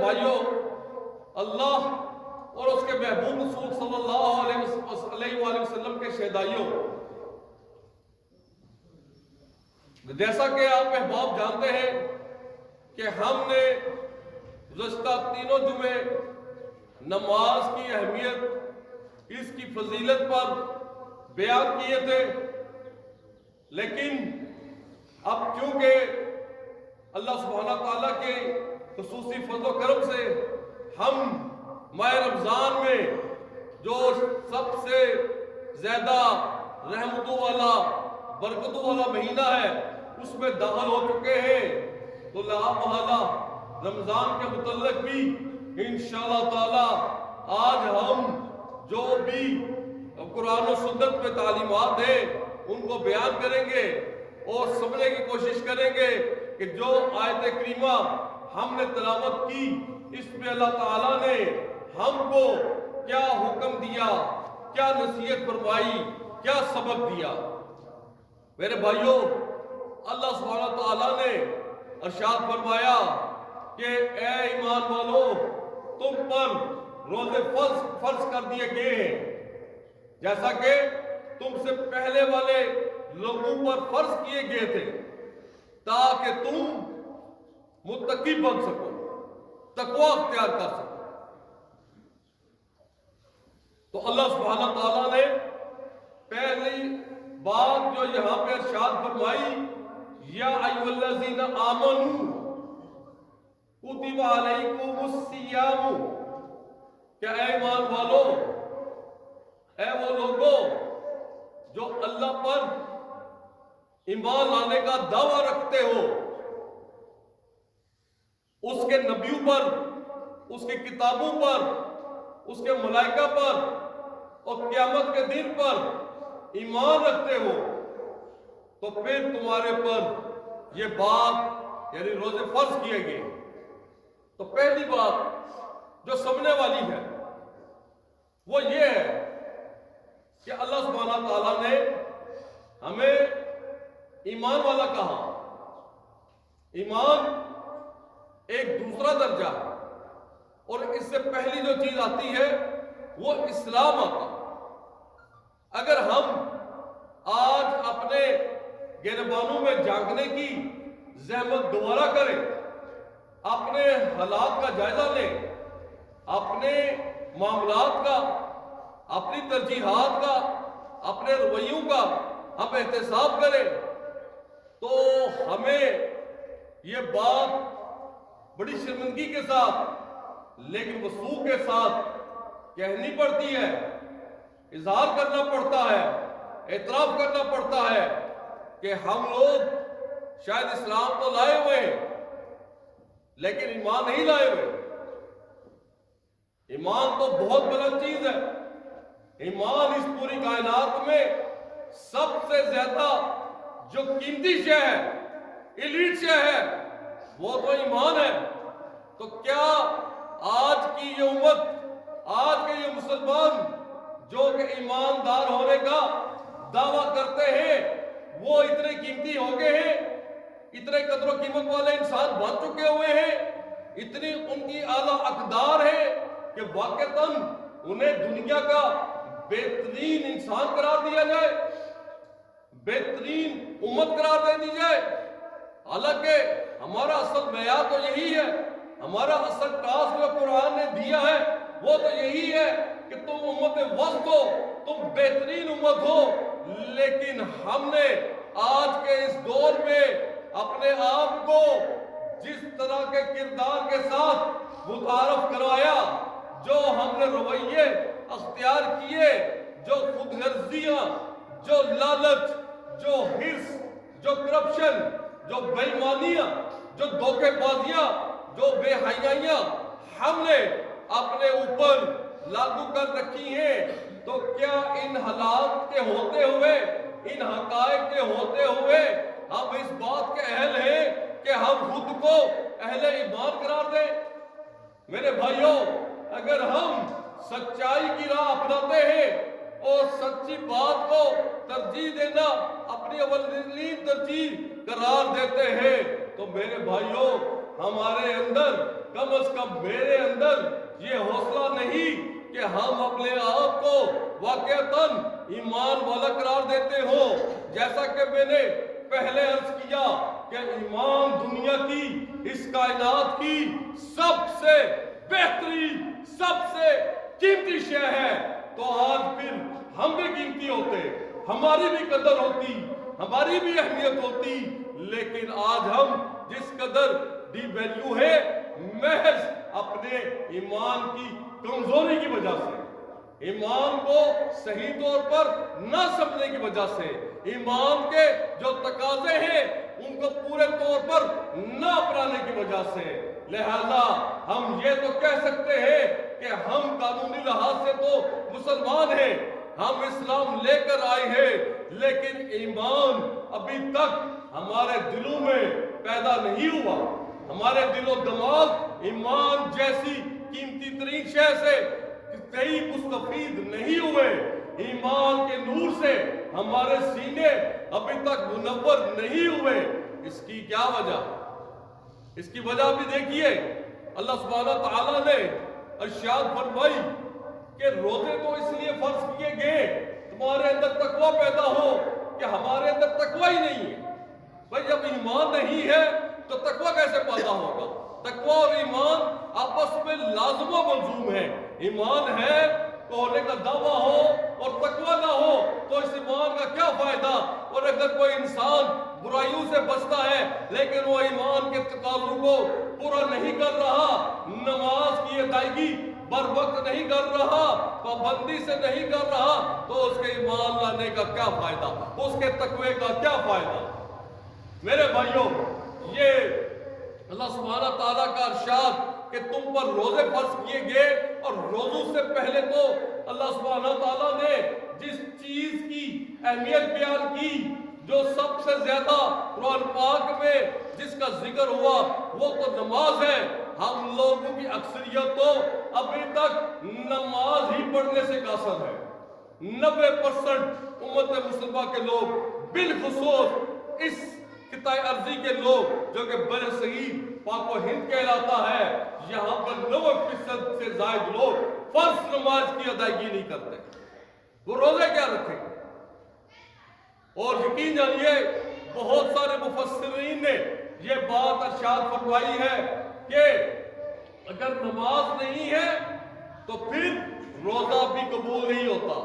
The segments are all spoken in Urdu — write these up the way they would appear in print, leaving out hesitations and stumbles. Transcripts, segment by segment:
بھائیوں، اللہ اور اس کے محبوب رسول صلی اللہ علیہ وآلہ وسلم کے شہدائیوں، جیسا کہ آپ احباب جانتے ہیں کہ ہم نے گزشتہ تینوں جمعے نماز کی اہمیت، اس کی فضیلت پر بیان کیے تھے، لیکن اب چونکہ اللہ سبحانہ تعالیٰ کے خصوصی فضل و کرم سے ہم ماہ رمضان میں جو سب سے زیادہ رحمتوں والا برکتوں والا مہینہ ہے اس میں داخل ہو چکے ہیں، تو لا محالہ رمضان کے متعلق بھی انشاءاللہ تعالی آج ہم جو بھی قرآن و سنت میں تعلیمات ہیں ان کو بیان کریں گے اور سمجھنے کی کوشش کریں گے کہ جو آیت کریمہ ہم نے تلاوت کی اس میں اللہ تعالیٰ نے ہم کو کیا حکم دیا، کیا نصیحت فرمائی، کیا سبق دیا۔ میرے بھائیوں، اللہ سبحانہ تعالیٰ نے ارشاد فرمایا کہ اے ایمان والو، تم پر روزے فرض کر دیے گئے ہیں جیسا کہ تم سے پہلے والے لوگوں پر فرض کیے گئے تھے، تاکہ تم متقی بن سکو، تقوی اختیار کر سکو۔ تو اللہ سبحانہ تعالیٰ نے پہلی بات جو یہاں پہ ارشاد فرمائی، یا ایھا الذین آمنوا کتب علیکم الصیام، کہ اے ایمان والو، اے وہ لوگوں جو اللہ پر ایمان لانے کا دعویٰ رکھتے ہو، اس کے نبیوں پر، اس کی کتابوں پر، اس کے ملائکہ پر اور قیامت کے دن پر ایمان رکھتے ہو، تو پھر تمہارے پر یہ بات یعنی روزے فرض کیے گئے۔ تو پہلی بات جو سمجھنے والی ہے وہ یہ ہے کہ اللہ سبحانہ تعالیٰ نے ہمیں ایمان والا کہا۔ ایمان ایک دوسرا درجہ ہے، اور اس سے پہلی جو چیز آتی ہے وہ اسلام آتا ہے۔ اگر ہم آج اپنے گربانوں میں جھانکنے کی زحمت دوبارہ کریں، اپنے حالات کا جائزہ لیں، اپنے معاملات کا، اپنی ترجیحات کا، اپنے رویوں کا ہم احتساب کریں، تو ہمیں یہ بات بڑی شرمندگی کے ساتھ لیکن وثوق کے ساتھ کہنی پڑتی ہے، اظہار کرنا پڑتا ہے، اعتراف کرنا پڑتا ہے کہ ہم لوگ شاید اسلام تو لائے ہوئے ہیں لیکن ایمان نہیں لائے ہوئے۔ ایمان تو بہت بلند چیز ہے۔ ایمان اس پوری کائنات میں سب سے زیادہ جو قیمتی شے ہے، ایلیٹ شے ہے، وہ تو ایمان ہے۔ تو کیا آج کی یہ امت، آج کے یہ مسلمان جو کہ ایماندار ہونے کا دعویٰ کرتے ہیں، وہ اتنے قیمتی ہو گئے ہیں، اتنے قدر و قیمت والے انسان بن چکے ہوئے ہیں، اتنی ان کی اعلیٰ اقدار ہے کہ واقعتاً انہیں دنیا کا بہترین انسان قرار دیا جائے، بہترین امت قرار دے دی جائے۔ حالانکہ ہمارا اصل معیار تو یہی ہے، ہمارا اصل ٹاسک جو قرآن نے دیا ہے وہ تو یہی ہے کہ تم امت وسط ہو، تم بہترین امت ہو۔ لیکن ہم نے آج کے اس دور میں اپنے آپ کو جس طرح کے کردار کے ساتھ متعارف کروایا، جو ہم نے رویے اختیار کیے، جو خود غرضیاں، جو لالچ، جو حرص، جو کرپشن، جو بے ایمانیاں، جو دھوکے بازیاں، جو بے حیائیاں ہم نے اپنے اوپر لاگو کر رکھی ہیں، تو کیا ان حالات کے ہوتے ہوئے، ان حقائق کے ہوتے ہوئے ہم اس بات کے اہل ہیں کہ ہم خود کو اہل ایمان قرار دیں؟ میرے بھائیوں، اگر ہم سچائی کی راہ اپناتے ہیں اور سچی بات کو ترجیح دینا اپنی اولین ترجیح قرار دیتے ہیں، تو میرے بھائیوں، ہمارے اندر کم از کم میرے اندر یہ حوصلہ نہیں کہ ہم اپنے آپ کو واقعتاً ایمان والا قرار دیتے ہو. جیسا کہ میں نے پہلے عرض کیا کہ ایمان دنیا کی اس کائنات کی سب سے بہترین سب سے قیمتی شے ہے. تو آج پھر ہم بھی قیمتی ہوتے, ہماری بھی قدر ہوتی, ہماری بھی اہمیت ہوتی, لیکن آج ہم جس قدر ڈی ویلیو ہے محض اپنے ایمان کی کمزوری کی وجہ سے, ایمان کو صحیح طور پر نہ سمجھنے کی وجہ سے, ایمان کے جو تقاضے ہیں ان کو پورے طور پر نہ اپنانے کی وجہ سے. لہذا ہم یہ تو کہہ سکتے ہیں کہ ہم قانونی لحاظ سے تو مسلمان ہیں, ہم اسلام لے کر آئے ہیں, لیکن ایمان ابھی تک ہمارے دلوں میں پیدا نہیں ہوا. ہمارے دل و دماغ ایمان جیسی قیمتی ترین شے سے کہیں مستفید نہیں ہوئے. ایمان کے نور سے ہمارے سینے ابھی تک منور نہیں ہوئے. اس کی کیا وجہ؟ اس کی وجہ بھی دیکھیے, اللہ سبحانہ تعالیٰ نے ارشاد فرمائی کہ روزے تو اس لیے فرض کیے گئے تمہارے اندر تقوی پیدا ہو, کہ ہمارے اندر تقوی ہی نہیں ہے. بھائی جب ایمان نہیں ہے تو تقوی کیسے پیدا ہوگا؟ تقوی اور ایمان آپس میں لازم و ملزوم ہے. ایمان ہے تو ہونے کا دعویٰ ہو اور تقوی نہ ہو تو اس ایمان کا کیا فائدہ؟ اور اگر کوئی انسان برائیوں سے بچتا ہے لیکن وہ ایمان کے تقاضوں کو پورا نہیں کر رہا, نماز کی ادائیگی بر وقت نہیں کر رہا, پابندی سے نہیں کر رہا, تو اس کے ایمان لانے کا کیا فائدہ, اس کے تقوی کا کیا فائدہ؟ میرے بھائیوں, یہ اللہ سبحانہ تعالیٰ کا ارشاد کہ تم پر روزے فرض کیے گئے, اور روزوں سے پہلے تو اللہ سبحانہ تعالیٰ نے جس چیز کی اہمیت بیان کی, جو سب سے زیادہ قرآن پاک میں جس کا ذکر ہوا وہ تو نماز ہے. ہم لوگوں کی اکثریت تو ابھی تک نماز ہی پڑھنے سے قاصر ہے. 90% امت مسلمہ کے لوگ, بالخصوص اس خطۂ ارضی کے لوگ جو کہ بر صغیر پاک و ہند کہلاتا ہے, یہاں پر 90% سے زائد لوگ فرض نماز کی ادائیگی نہیں کرتے. وہ روزے کیا رکھیں؟ اور یقین جانیے بہت سارے مفسرین نے یہ بات ارشاد فرمائی ہے کہ اگر نماز نہیں ہے تو پھر روزہ بھی قبول نہیں ہوتا,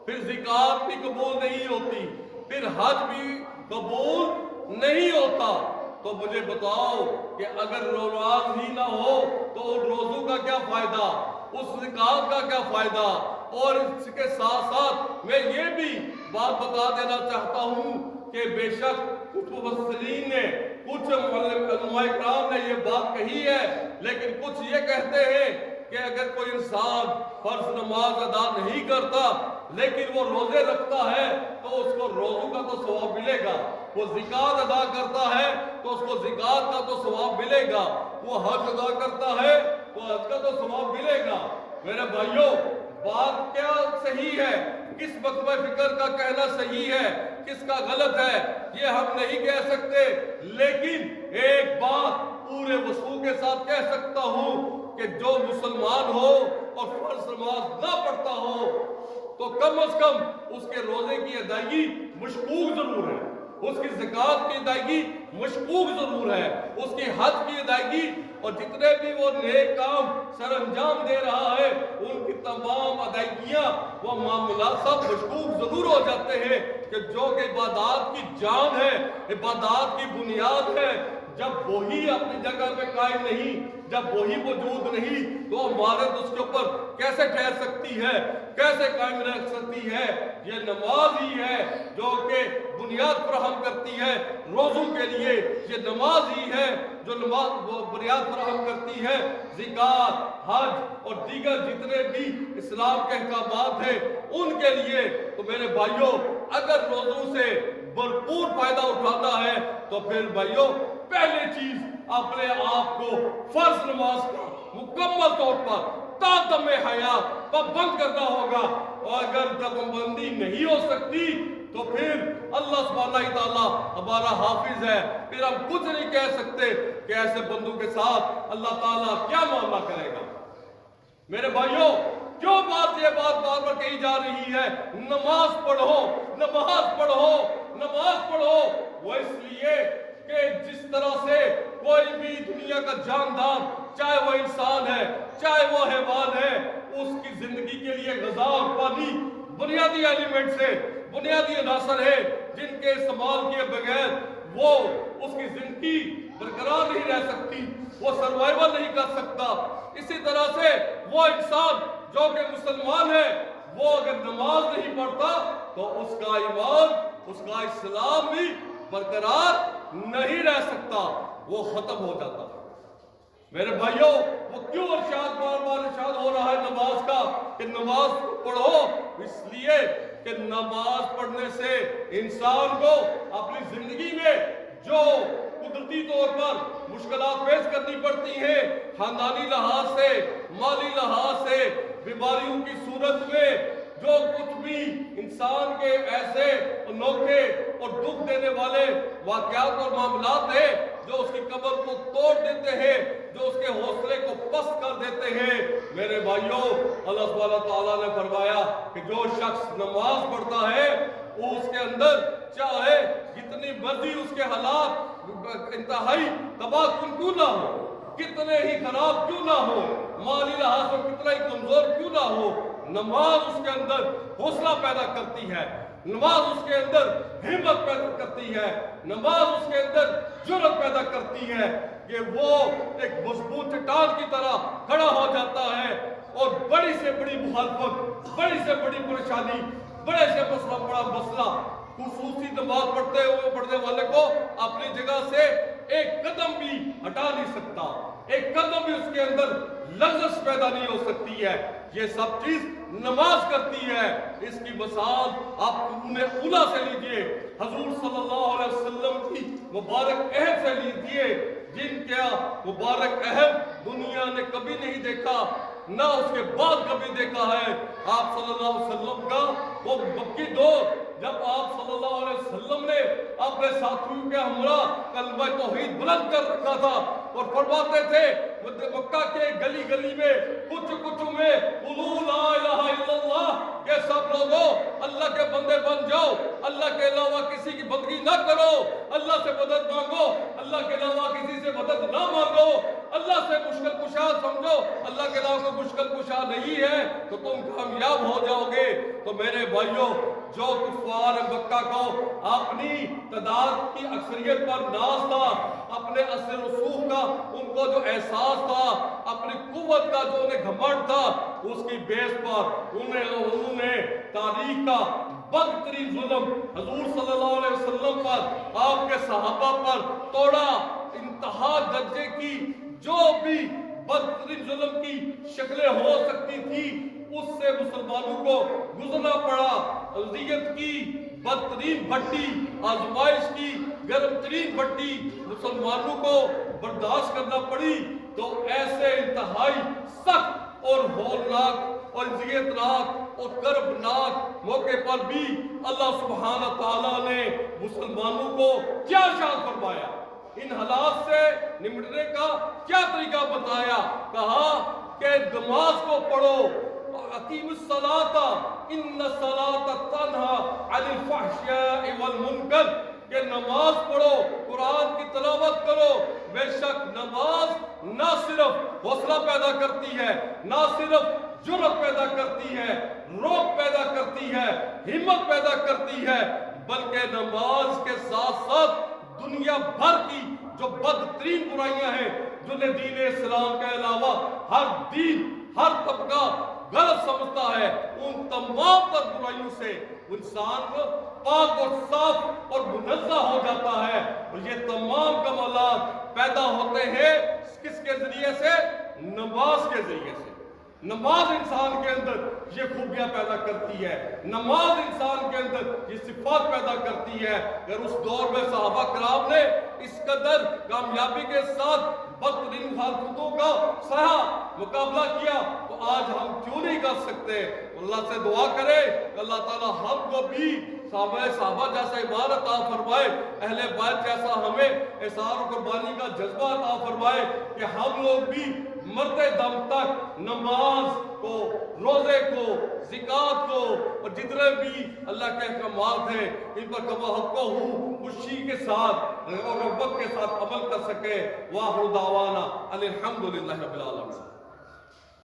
پھر زکات بھی قبول نہیں ہوتی, پھر حج بھی قبول نہیں ہوتا. تو مجھے بتاؤ کہ اگر نماز ہی نہ ہو تو ان روزوں کا کیا فائدہ, اس زکات کا کیا فائدہ؟ اور اس کے ساتھ ساتھ میں یہ بھی بات بتا دینا چاہتا ہوں کہ بے شک کچھ مفسرین نے, کچھ علماء کرام نے یہ بات کہی ہے, لیکن کچھ یہ کہتے ہیں کہ اگر کوئی انسان فرض نماز ادا نہیں کرتا لیکن وہ روزے رکھتا ہے تو اس کو روزوں کا تو ثواب ملے گا, وہ زکات ادا کرتا ہے تو اس کو زکات کا تو ثواب ملے گا, وہ حج ادا کرتا ہے تو حج کا تو ثواب ملے گا. میرے بھائیوں, بات کیا صحیح ہے, کس مکتبہ فکر کا کہنا صحیح ہے, کس کا غلط ہے, یہ ہم نہیں کہہ سکتے, لیکن ایک بات پورے وضوح کے ساتھ کہہ سکتا ہوں کہ جو مسلمان ہو اور فرض نماز نہ پڑھتا ہو تو کم از کم اس کے روزے کی ادائیگی مشکوک ضرور ہے, اس کی زکات کی ادائیگی مشکوک ضرور ہے, اس کی حج کی ادائیگی اور جتنے بھی وہ نیک کام سر انجام دے رہا ہے ان کی تمام ادائیگیاں وہ معاملات سب مشکوک ضرور ہو جاتے ہیں, کہ جو کہ عبادات کی جان ہے, عبادات کی بنیاد ہے. جب وہی اپنی جگہ پہ قائم نہیں, جب وہی موجود نہیں تو ہمارے تو اس کے اوپر کیسے ٹھہر سکتی ہے, کیسے قائم رہ سکتی ہے؟ یہ نماز ہی ہے جو کہ بنیاد فراہم کرتی ہے روزوں کے لیے, یہ نماز ہی ہے جو نماز بنیاد فراہم کرتی ہے زکات, حج اور دیگر جتنے بھی اسلام کے احکامات ہیں ان کے لیے. تو میرے بھائیوں, اگر روزوں سے بھرپور فائدہ اٹھانا ہے تو پھر بھائیوں پہلی چیز اپنے آپ کو فرض نماز کا مکمل طور پر تا دم حیات پابند کرنا ہوگا, اور اگر پابندی نہیں ہو سکتی تو پھر اللہ سبحانہ تعالیٰ ہمارا حافظ ہے، پھر ہم کچھ نہیں کہہ سکتے کہ ایسے بندوں کے ساتھ اللہ تعالیٰ کیا معاملہ کرے گا۔ میرے بھائیوں، کیوں یہ بات بار بار کہی جا رہی ہے نماز پڑھو، نماز پڑھو، نماز پڑھو؟ وہ اس لیے کہ جس طرح سے کوئی بھی دنیا کا جاندار، چاہے وہ انسان ہے چاہے وہ حیوان ہے، اس کی زندگی کے لیے غذا اور پانی بنیادی ایلیمنٹس ہے، بنیادی عناصر ہے جن کے استعمال کیے بغیر وہ اس کی زندگی برقرار نہیں رہ سکتی، وہ سروائیول نہیں کر سکتا۔ اسی طرح سے وہ انسان جو کہ مسلمان ہے، وہ اگر نماز نہیں پڑھتا تو اس کا ایمان، اس کا اسلام بھی برقرار نہیں رہ سکتا، وہ ختم ہو جاتا۔ میرے بھائیوں، وہ کیوں ارشاد بار بار ارشاد ہو رہا ہے نماز کا کہ نماز پڑھو؟ اس لیے کہ نماز پڑھنے سے انسان کو اپنی زندگی میں جو قدرتی طور پر مشکلات پیش کرنی پڑتی ہیں، خاندانی لحاظ سے، مالی لحاظ سے، بیماریوں کی صورت میں جو کچھ بھی انسان کے ایسے انوکھے اور دکھ دینے والے واقعات اور معاملات ہیں جو اس کی قبر کو توڑ دیتے ہیں، جو اس کے حوصلے کو پست کر دیتے ہیں، میرے بھائیوں، اللہ سبحانہ تعالیٰ نے فرمایا کہ جو شخص نماز پڑھتا ہے اس کے اندر چاہے جتنی مرضی اس کے حالات انتہائی تباہ کن کیوں نہ ہو، کتنے ہی خراب کیوں نہ ہو، مالی لحاظ سے کتنا ہی کمزور کیوں نہ ہو، نماز اس کے اندر حوصلہ پیدا کرتی ہے، نماز اس کے اندر ہمت پیدا کرتی ہے، نماز اس کے اندر جرأت پیدا کرتی ہے کہ وہ ایک مضبوط چٹان کی طرح کھڑا ہو جاتا ہے اور بڑی سے بڑی مخالفت، بڑی سے بڑی پریشانی، بڑے سے بڑا مسئلہ خصوصی نماز پڑھنے والے کو اپنی جگہ سے ایک قدم بھی ہٹا نہیں سکتا، ایک قدم بھی اس کے اندر لغزش پیدا نہیں ہو سکتی ہے۔ یہ سب چیز نماز کرتی ہے۔ اس کی مثال آپ قرون اولیٰ سے لیجئے، حضور صلی اللہ علیہ وسلم کی مبارک عہد سے لیجئے، جن کا مبارک عہد دنیا نے کبھی نہیں دیکھا، نہ اس کے بعد کبھی دیکھا ہے۔ آپ صلی اللہ علیہ وسلم کا وہ مکی دور، جب آپ صلی اللہ علیہ وسلم نے اپنے ساتھیوں کے ہمراہ کلمہ توحید بلند کر رکھا تھا اور فرماتے تھے مکہ کے گلی گلی میں، کچھ کچھ میں، قولوا لا الہ الا اللہ، کہ سب لوگوں اللہ کے بندے بن جاؤ، اللہ کے علاوہ کسی کی بندگی نہ کرو، اللہ سے مدد مانگو، اللہ کے علاوہ کسی سے مدد نہ مانگو، اللہ سے مشکل کشا سمجھو، اللہ کے علاوہ کوئی مشکل کشا نہیں ہے تو تم کامیاب ہو جاؤ گے۔ تو میرے بھائیوں، جو کفار مکہ کو اپنی تعداد کی اکثریت پر ناز تھا، اپنے اثر رسوخ کا ان کو جو احساس تھا، اپنی قوت کا جو انہیں گھمنڈ تھا، اس کی بیس پر انہوں نے تاریخ کا بدترین ظلم حضور صلی اللہ علیہ وسلم پر، آپ کے صحابہ پر توڑا۔ انتہا درجے کی جو بھی بدترین ظلم کی شکلیں ہو سکتی تھی، اس سے مسلمانوں کو گزرنا پڑا۔ اذیت کی بدترین بھٹی، آزمائش کی گرم ترین بھٹی مسلمانوں کو برداشت کرنا پڑی۔ تو ایسے انتہائی سخت اور ہولناک اور اذیتناک اور کربناک موقع پر بھی اللہ سبحانہ تعالیٰ نے مسلمانوں کو کیا ارشاد فرمایا، ان حالات سے نمٹنے کا کیا طریقہ بتایا؟ کہا کہ نماز کو پڑھو، اقیم الصلاۃ ان الصلاۃ تنہی عن الفحشاء والمنکر، کہ نماز پڑھو، قرآن کی تلاوت کرو۔ بے شک نماز نہ صرف حوصلہ پیدا کرتی ہے، نہ صرف جرأت پیدا کرتی ہے، روک پیدا کرتی ہے، ہمت پیدا کرتی ہے، بلکہ نماز کے ساتھ ساتھ دنیا بھر کی جو بدترین برائیاں ہیں، جنہیں دین اسلام کے علاوہ ہر دین، ہر طبقہ غلط سمجھتا ہے، ان تمام تر برائیوں سے انسان کو پاک اور صاف اور منزہ ہو جاتا ہے۔ اور یہ تمام کمالات پیدا ہوتے ہیں کس کے ذریعے سے؟ نماز کے ذریعے سے۔ نماز انسان کے اندر یہ خوبیاں پیدا کرتی ہے، نماز انسان کے اندر یہ صفات پیدا کرتی ہے۔ اگر اس دور میں صحابہ کرام نے اس قدر کامیابی کے ساتھ بدترین مخالفتوں کا سہا مقابلہ کیا تو آج ہم کیوں نہیں کر سکتے؟ اللہ سے دعا کرے کہ اللہ تعالی ہم کو بھی صحابہ جیسا ایمان عطا فرمائے، اہل بیت جیسا ہمیں احسان و قربانی کا جذبہ عطا فرمائے کہ ہم لوگ بھی مرتے دم تک نماز کو، روزے کو، زکوٰۃ کو اور جتنے بھی اللہ کے احکامات ہیں ان پر کما حق ہوں خوشی کے ساتھ اور رغبت کے ساتھ عمل کر سکے۔ وآخر دعوانا الحمدللہ رب العالمین۔